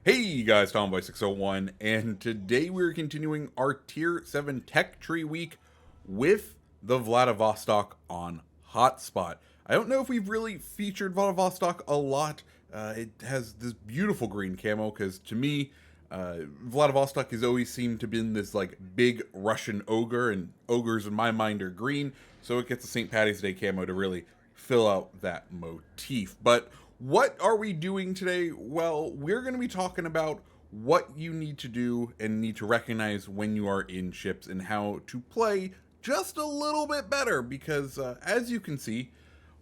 Hey guys, Tomboy601, and today we're continuing our Tier 7 Tech Tree Week with the Vladivostok on Hotspot. I don't know if we've really featured Vladivostok a lot. It has this beautiful green camo, because to me, Vladivostok has always seemed to have been this like big Russian ogre, and ogres in my mind are green, so it gets a St. Patty's Day camo to really fill out that motif. But what are we doing today? Well, we're going to be talking about what you need to do and need to recognize when you are in ships and how to play just a little bit better, because as you can see,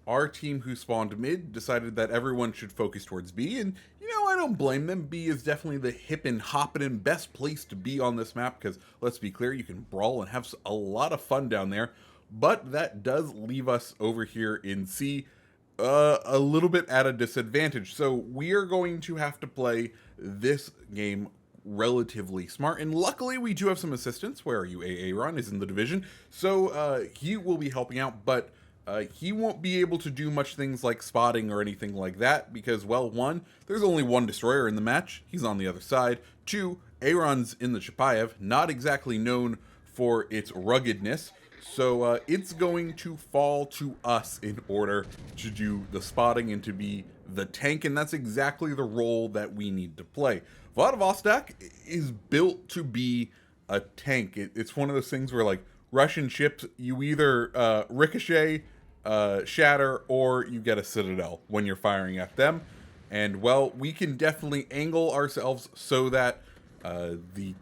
our team who spawned mid decided that everyone should focus towards B, and I don't blame them. B is definitely the hip and hoppin' and best place to be on this map, because let's be clear, you can brawl and have a lot of fun down there. But that does leave us over here in C a little bit at a disadvantage. So we are going to have to play this game relatively smart, and luckily we do have some assistance. Where are you? Aaron is in the division, so he will be helping out, but he won't be able to do much things like spotting or anything like that, because, well, one, there's only one destroyer in the match, he's on the other side. Two, Aaron's in the Chapayev, not exactly known for its ruggedness, so it's going to fall to us in order to do the spotting and to be the tank, and that's exactly the role that we need to play. Vladivostok is built to be a tank. It's one of those things where, like, Russian ships, you either ricochet, shatter, or you get a citadel when you're firing at them. And, well, we can definitely angle ourselves so that the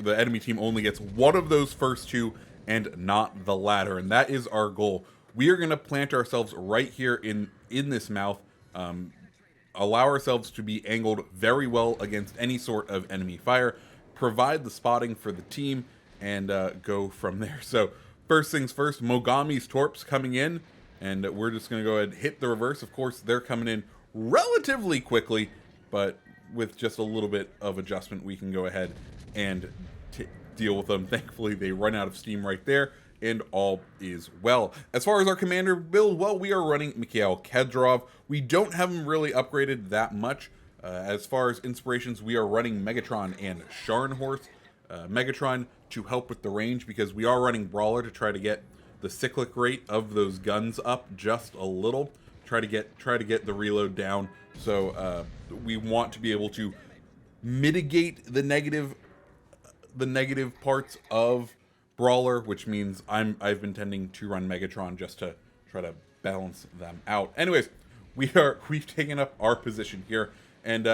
enemy team only gets one of those first two and not the latter, and that is our goal. We are going to plant ourselves right here in this mouth, allow ourselves to be angled very well against any sort of enemy fire, provide the spotting for the team, and go from there. So first things first, Mogami's Torps coming in, and we're just going to go ahead and hit the reverse. Of course, they're coming in relatively quickly, but with just a little bit of adjustment, we can go ahead and deal with them. Thankfully, they run out of steam right there, and all is well. As far as our commander build, well, we are running Mikhail Kedrov. We don't have him really upgraded that much. As far as inspirations, we are running Megatron and Scharnhorst. Megatron to help with the range, because we are running Brawler to try to get the cyclic rate of those guns up just a little. Try to get the reload down. So we want to be able to mitigate the negative parts of Brawler, which means I've been tending to run Megatron just to try to balance them out. Anyways, we've taken up our position here, and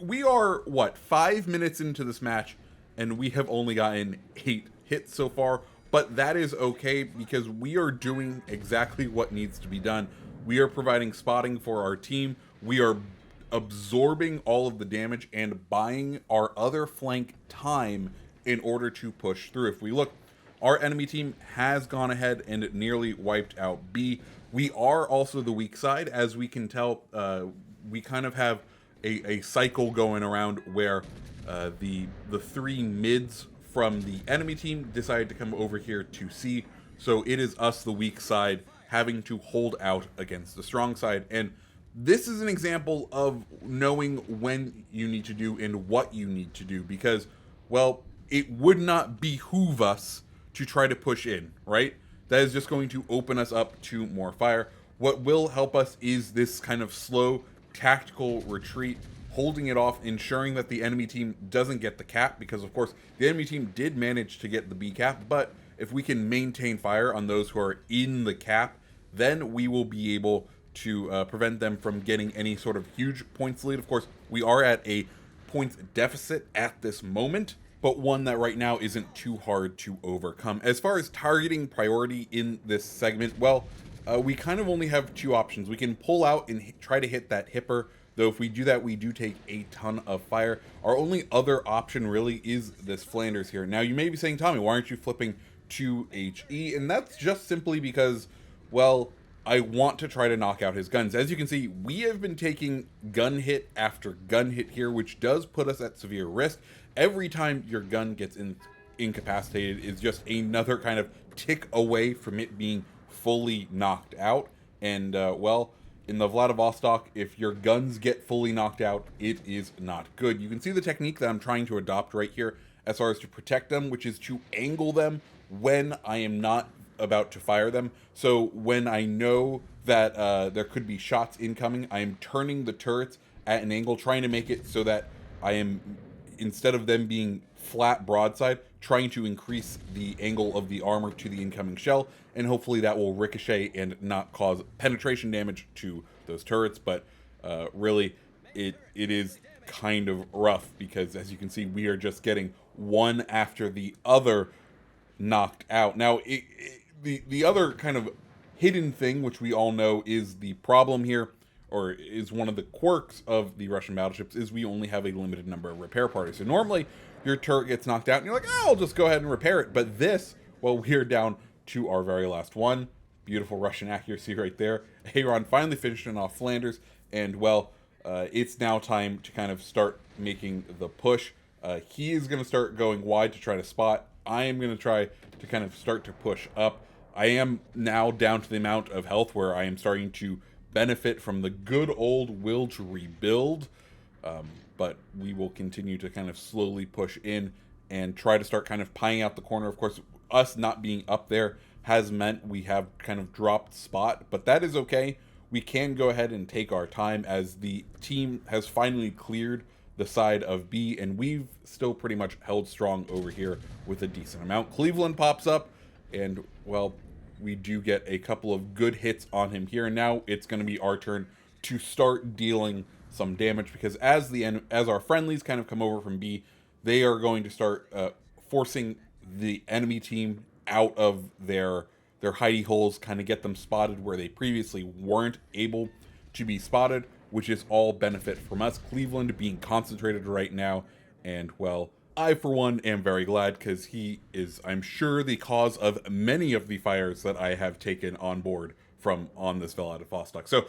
we are what, 5 minutes into this match, and we have only gotten 8 hits so far. But that is okay, because we are doing exactly what needs to be done. We are providing spotting for our team. We are absorbing all of the damage and buying our other flank time in order to push through. If we look, our enemy team has gone ahead and nearly wiped out B. We are also the weak side. As we can tell, we kind of have a cycle going around where the 3 mids from the enemy team decided to come over here to C. So it is us, the weak side, having to hold out against the strong side. And this is an example of knowing when you need to do and what you need to do, because, well, it would not behoove us to try to push in, right? That is just going to open us up to more fire. What will help us is this kind of slow tactical retreat, holding it off, ensuring that the enemy team doesn't get the cap, because of course the enemy team did manage to get the B cap, but if we can maintain fire on those who are in the cap, then we will be able to prevent them from getting any sort of huge points lead. Of course, we are at a points deficit at this moment, but one that right now isn't too hard to overcome. As far as targeting priority in this segment, well, we kind of only have 2 options. We can pull out and try to hit that hipper, though if we do that, we do take a ton of fire. Our only other option really is this Flanders here. Now, you may be saying, Tommy, why aren't you flipping to HE? And that's just simply because, well, I want to try to knock out his guns. As you can see, we have been taking gun hit after gun hit here, which does put us at severe risk. Every time your gun gets incapacitated is just another kind of tick away from it being fully knocked out. And, well, in the Vladivostok, if your guns get fully knocked out, it is not good. You can see the technique that I'm trying to adopt right here as far as to protect them, which is to angle them when I am not about to fire them. So when I know that there could be shots incoming, I am turning the turrets at an angle, trying to make it so that I am, instead of them being flat broadside, trying to increase the angle of the armor to the incoming shell, and hopefully that will ricochet and not cause penetration damage to those turrets. But really, it is kind of rough, because as you can see, we are just getting one after the other knocked out. Now, the other kind of hidden thing, which we all know is the problem here, or is one of the quirks of the Russian battleships, is we only have a limited number of repair parties. So normally, your turret gets knocked out, and you're like, oh, I'll just go ahead and repair it. But this, well, we're down to our very last one. Beautiful Russian accuracy right there. Aaron finally finishing off Flanders, and, well, it's now time to kind of start making the push. He is going to start going wide to try to spot. I am going to try to kind of start to push up. I am now down to the amount of health where I am starting to benefit from the good old will to rebuild. But we will continue to kind of slowly push in and try to start kind of pieing out the corner. Of course, us not being up there has meant we have kind of dropped spot, but that is okay. We can go ahead and take our time, as the team has finally cleared the side of B, and we've still pretty much held strong over here with a decent amount. Cleveland pops up, and, well, we do get a couple of good hits on him here, and now it's going to be our turn to start dealing some damage, because as our friendlies kind of come over from B, they are going to start forcing the enemy team out of their hidey holes, kind of get them spotted where they previously weren't able to be spotted, which is all benefit from us. Cleveland being concentrated right now, and, well, I, for one, am very glad, because he is, I'm sure, the cause of many of the fires that I have taken on board from on this Vladivostok. So,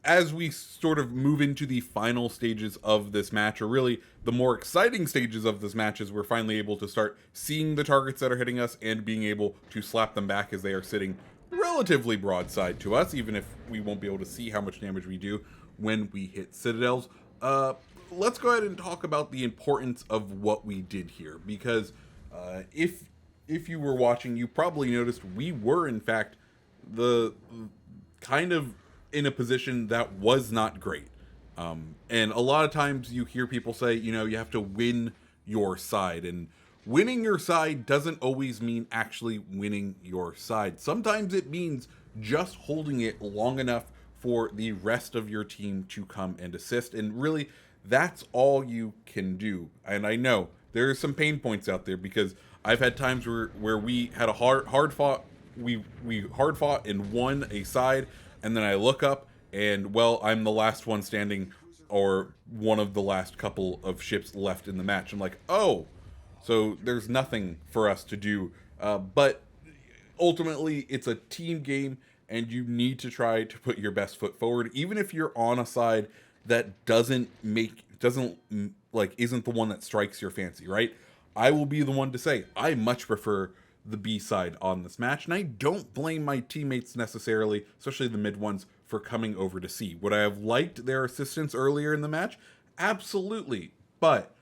as we sort of move into the final stages of this match, or really the more exciting stages of this match, is we're finally able to start seeing the targets that are hitting us and being able to slap them back as they are sitting relatively broadside to us, even if we won't be able to see how much damage we do when we hit citadels. Let's go ahead and talk about the importance of what we did here, because if you were watching, you probably noticed we were, in fact, the kind of in a position that was not great. And a lot of times you hear people say, you know, you have to win your side, and winning your side doesn't always mean actually winning your side. Sometimes it means just holding it long enough for the rest of your team to come and assist, and really, that's all you can do. And I know there are some pain points out there, because I've had times where we had a hard fought and won a side, and then I look up and, well, I'm the last one standing, or one of the last couple of ships left in the match. I'm like, oh, so there's nothing for us to do. But ultimately, it's a team game, and you need to try to put your best foot forward, even if you're on a side that isn't the one that strikes your fancy, right? I will be the one to say I much prefer the B side on this match, and I don't blame my teammates necessarily, especially the mid ones, for coming over to C. Would I have liked their assistance earlier in the match? Absolutely, but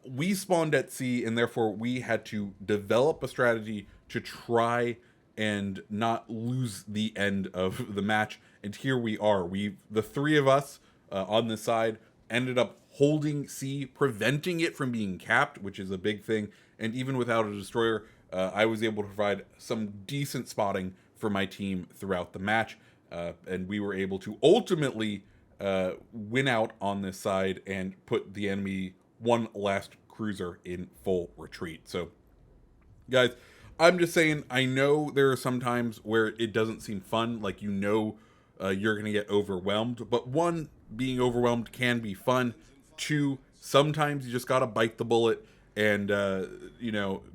we spawned at C, and therefore we had to develop a strategy to try and not lose the end of the match. And here we are. The three of us on this side ended up holding C, preventing it from being capped, which is a big thing. And even without a destroyer, I was able to provide some decent spotting for my team throughout the match. And we were able to ultimately win out on this side and put the enemy one last cruiser in full retreat. So, guys, I'm just saying, I know there are some times where it doesn't seem fun, like, you know, you're going to get overwhelmed. But one, being overwhelmed can be fun. Two, sometimes you just got to bite the bullet and,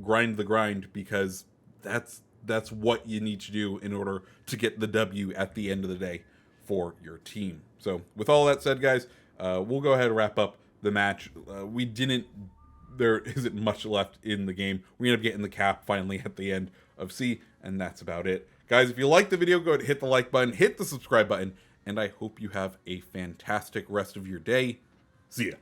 grind the grind, because that's what you need to do in order to get the W at the end of the day for your team. So with all that said, guys, we'll go ahead and wrap up the match. There isn't much left in the game. We ended up getting the cap finally at the end of C, and that's about it. Guys, if you liked the video, go ahead and hit the like button, hit the subscribe button, and I hope you have a fantastic rest of your day. See ya.